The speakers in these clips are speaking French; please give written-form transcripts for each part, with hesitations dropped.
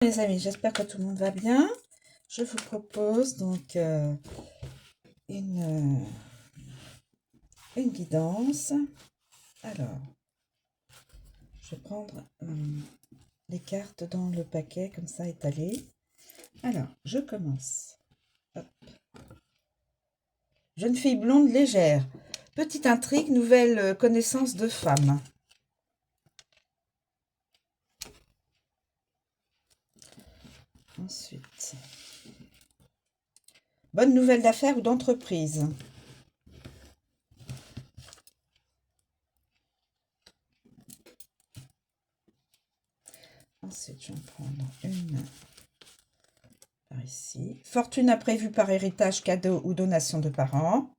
Les amis, j'espère que tout le monde va bien. Je vous propose donc une guidance. Alors, je vais prendre les cartes dans le paquet, comme ça, étalées. Alors, je commence. Hop. Jeune fille blonde légère. Petite intrigue, nouvelle connaissance de femme. Ensuite, bonne nouvelle d'affaires ou d'entreprise. Ensuite, je vais en prendre une par ici. Fortune imprévue par héritage, cadeau ou donation de parents.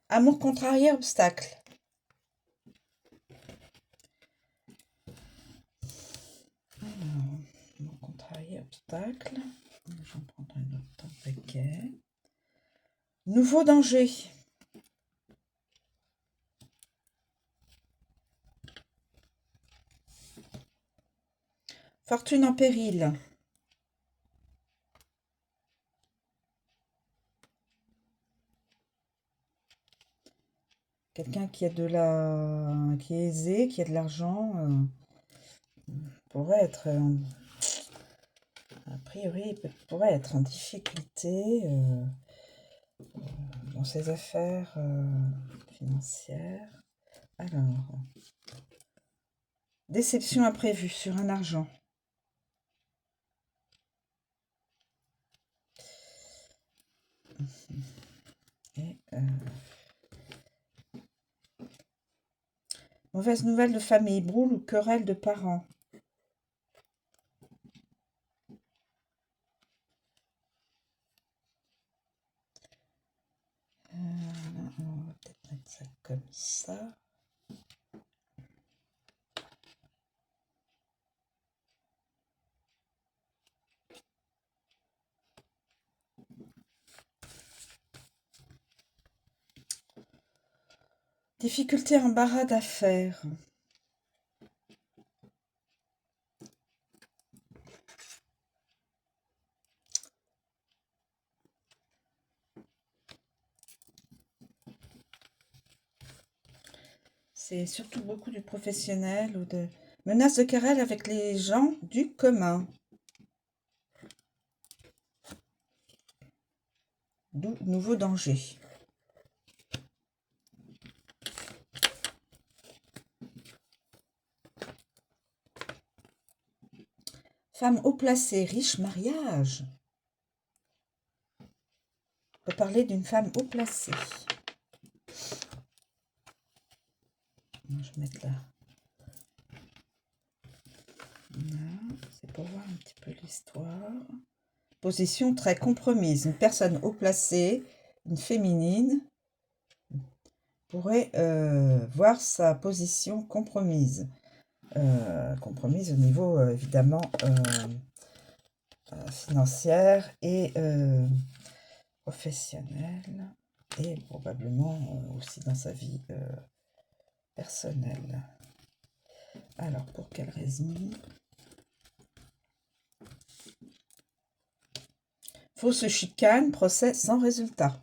Amour contrarié, obstacle. Alors, amour contrarié, obstacle. J'en prendrai un autre dans le paquet. Nouveau danger. Fortune en péril. Quelqu'un qui a qui est aisé, qui a de l'argent, pourrait être, a priori, pourrait être en difficulté dans ses affaires financières. Alors, déception imprévue sur un argent. Et mauvaise nouvelle de famille, broule ou querelle de parents. On va peut-être mettre ça comme ça. Difficulté, embarras d'affaires. C'est surtout beaucoup du professionnel ou de menaces de querelle avec les gens du commun. D'où nouveau danger. Femme haut placée, riche, mariage. On peut parler d'une femme haut placée. Je vais mettre là. Voilà, c'est pour voir un petit peu l'histoire. Position très compromise. Une personne haut placée, une féminine, pourrait voir sa position compromise. Compromise au niveau évidemment financière et professionnelle et probablement aussi dans sa vie personnelle. Alors pour quelle raison? Fausse chicane, procès sans résultat.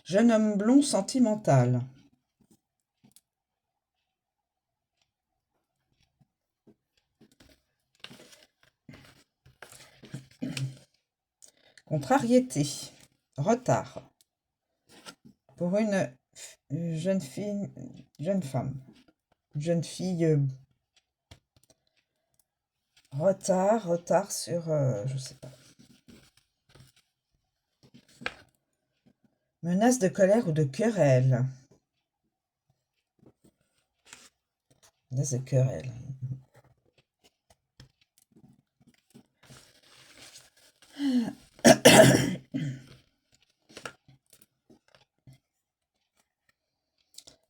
Jeune homme blond sentimental. Contrariété. Retard. Pour une jeune femme. Jeune fille. Retard sur, je sais pas. Menace de colère ou de querelle. Menace de querelle.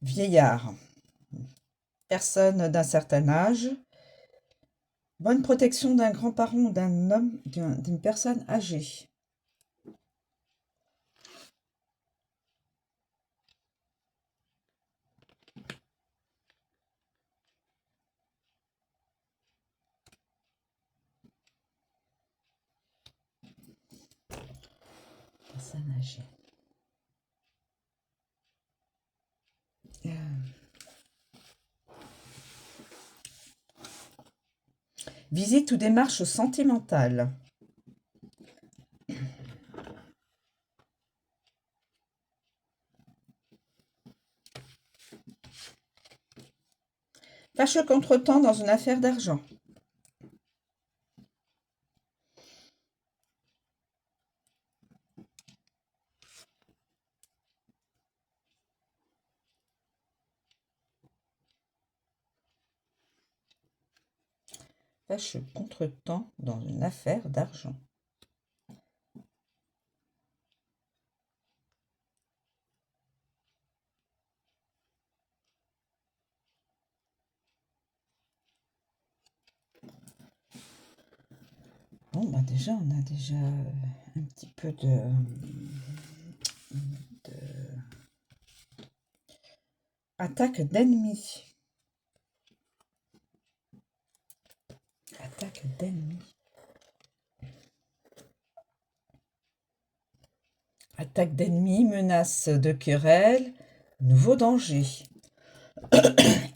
Vieillard. personne d'un certain âge. Bonne protection d'un grand-parent ou d'un homme, d'une personne âgée. Personne âgée. Visite ou démarche sentimentale. Fâcheux contretemps dans une affaire d'argent. Fâcheux contretemps dans une affaire d'argent. Bon, bah déjà, on a déjà un petit peu de attaque d'ennemis. Attaque d'ennemis. Attaque d'ennemis, menace de querelle, nouveau danger.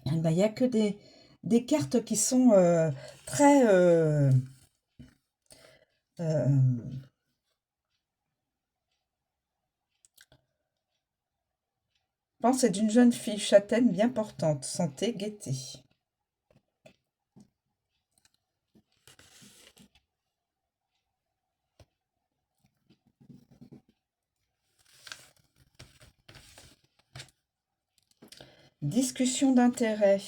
Il n'y a que des cartes qui sont très... Pensée d'une jeune fille châtaine bien portante, santé, gaieté. Discussion d'intérêt.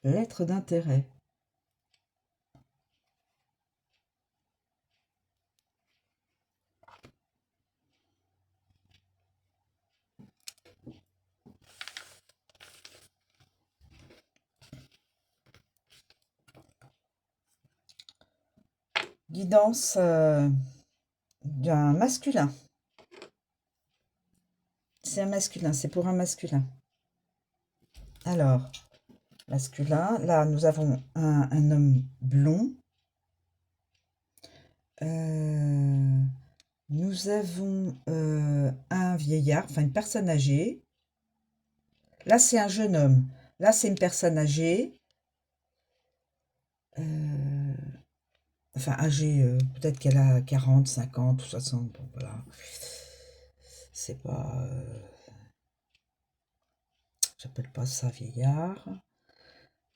Lettre d'intérêt. Guidance d'un masculin. C'est un masculin, c'est pour un masculin. Alors, masculin, là nous avons un homme blond. Nous avons un vieillard, enfin une personne âgée. Là c'est un jeune homme. Là c'est une personne âgée. Enfin âgée, peut-être qu'elle a 40, 50 ou 60, bon voilà. C'est pas... j'appelle pas ça vieillard.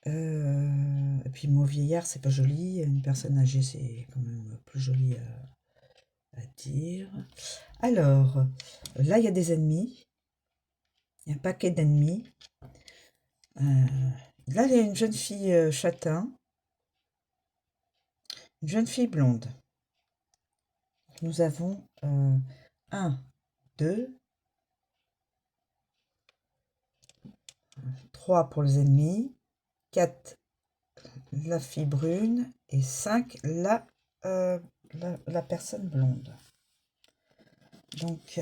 Et puis le mot vieillard, c'est pas joli. Une personne âgée, c'est quand même plus joli à dire. Alors, là, il y a des ennemis. Il y a un paquet d'ennemis. Là, il y a une jeune fille châtain. Une jeune fille blonde. Nous avons 1, 2, 3 pour les ennemis, 4 la fille brune et 5 la personne blonde. Donc,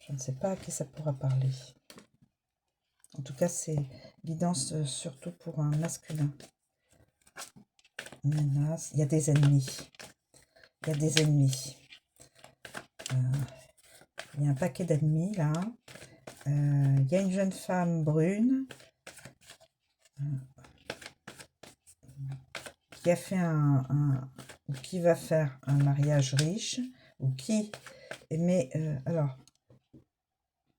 je ne sais pas à qui ça pourra parler. En tout cas, c'est guidance surtout pour un masculin. Menace. Il y a des ennemis. Il y a des ennemis. Il y a un paquet d'ennemis là. Il y a une jeune femme brune qui a fait ou qui va faire un mariage riche, ou qui, mais alors,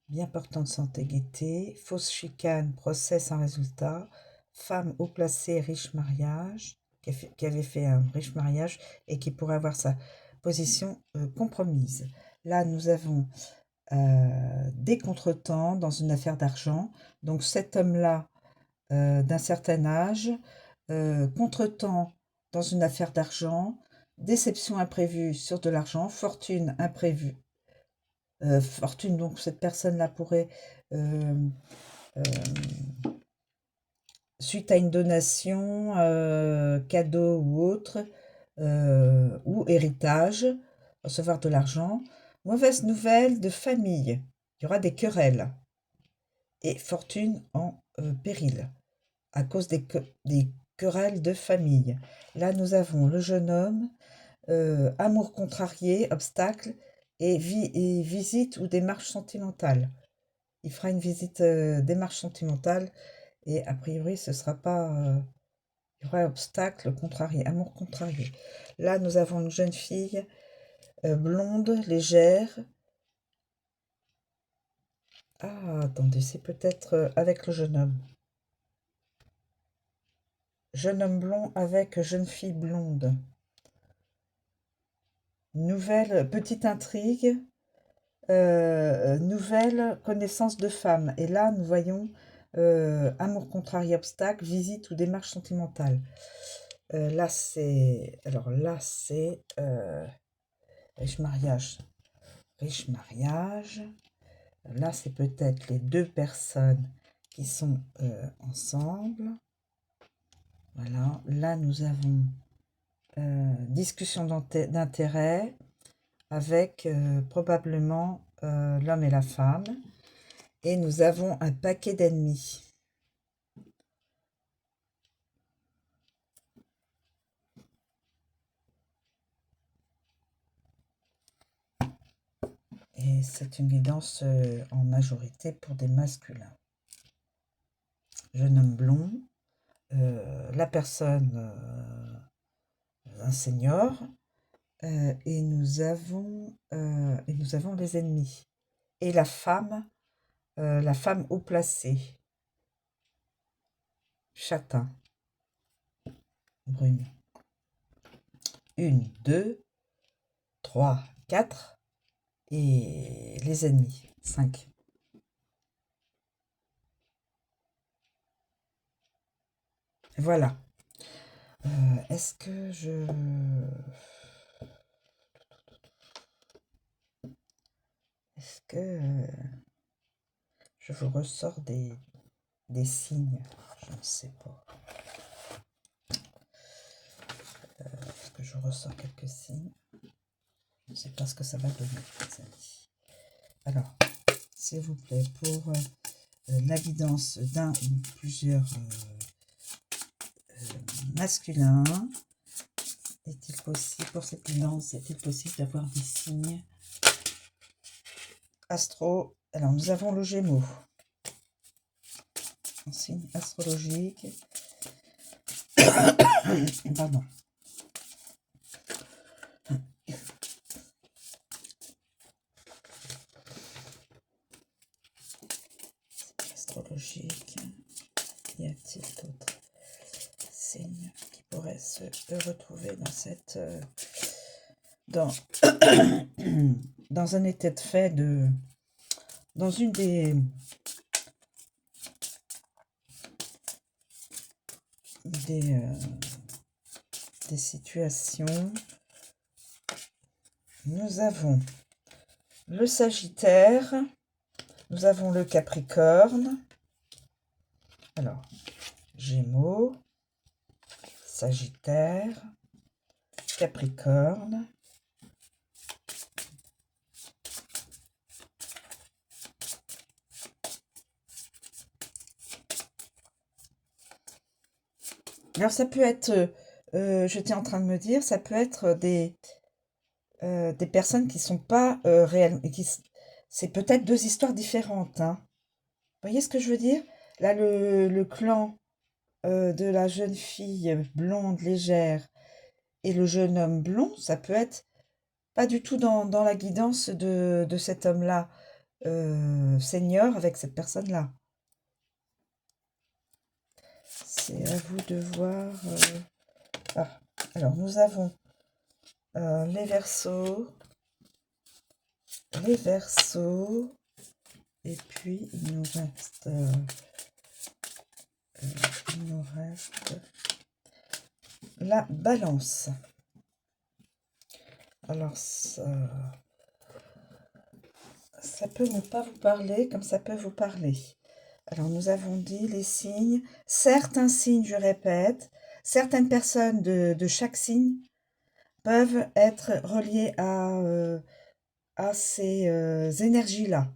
bien portant de santé, gaieté, fausse chicane, procès sans résultat, femme haut placée, riche mariage, qui avait fait un riche mariage et qui pourrait avoir sa position compromise. Là, nous avons des contretemps dans une affaire d'argent. Donc cet homme-là, d'un certain âge, contretemps dans une affaire d'argent, déception imprévue sur de l'argent, fortune imprévue. Fortune, donc cette personne-là pourrait, suite à une donation, cadeau ou autre, ou héritage, recevoir de l'argent. Mauvaise nouvelle de famille, il y aura des querelles et fortune en péril à cause des querelles de famille. Là, nous avons le jeune homme, amour contrarié, obstacle et visite ou démarche sentimentale. Il fera une visite, démarche sentimentale et a priori, ce sera pas, il y aura obstacle contrarié, amour contrarié. Là, nous avons une jeune fille, blonde, légère. Ah, attendez, c'est peut-être avec le jeune homme. Jeune homme blond avec jeune fille blonde. Nouvelle petite intrigue, nouvelle connaissance de femme. Et là, nous voyons amour contrarié, obstacle, visite ou démarche sentimentale. Là, c'est... Alors là, c'est riche mariage. Riche mariage. Là, c'est peut-être les deux personnes qui sont ensemble. Voilà. Là, nous avons discussion d'intérêt avec probablement l'homme et la femme. Et nous avons un paquet d'ennemis. Et c'est une guidance en majorité pour des masculins. Jeune homme blond, la personne, un senior, et nous avons les ennemis. Et la femme haut placée, châtain, brune. 1, 2, 3, 4, et les ennemis, 5. Voilà. Est-ce que je vous ressors des signes? Je ne sais pas. Est-ce que je ressors quelques signes? Je ne sais pas ce que ça va donner, les amis. Alors, s'il vous plaît, pour la guidance d'un ou plusieurs masculins, est-il possible, pour cette guidance, est-il possible d'avoir des signes astro? Alors, nous avons le Gémeaux. Un signe astrologique. Pardon. Astrologique. Y a-t-il d'autres signes qui pourraient se retrouver dans cette dans un état de fait dans une des situations? Nous avons le Sagittaire, nous avons le Capricorne. Alors, Gémeaux, Sagittaire, Capricorne. Alors, ça peut être, j'étais en train de me dire, ça peut être des personnes qui sont pas réelles, c'est peut-être deux histoires différentes, hein. Vous voyez ce que je veux dire? Là, le clan de la jeune fille blonde légère et le jeune homme blond, ça peut être pas du tout dans la guidance de cet homme-là, senior, avec cette personne-là. C'est à vous de voir. Ah, alors, nous avons les Verseaux, les Verseaux. Et puis, il nous reste la Balance. Alors, ça peut ne pas vous parler comme ça peut vous parler. Alors, nous avons dit les signes. Certains signes, je répète, certaines personnes de chaque signe peuvent être reliées à ces énergies-là.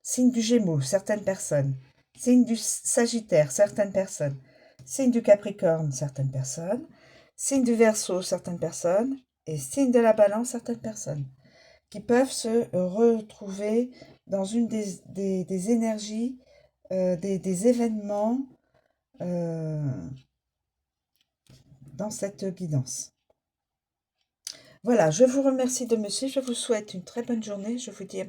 Signe du Gémeaux, certaines personnes. Signe du Sagittaire, certaines personnes. Signe du Capricorne, certaines personnes. Signe du Verseau, certaines personnes. Et signe de la Balance, certaines personnes. Qui peuvent se retrouver dans une des énergies, des événements dans cette guidance. Voilà, je vous remercie de me suivre. Je vous souhaite une très bonne journée. Je vous dis à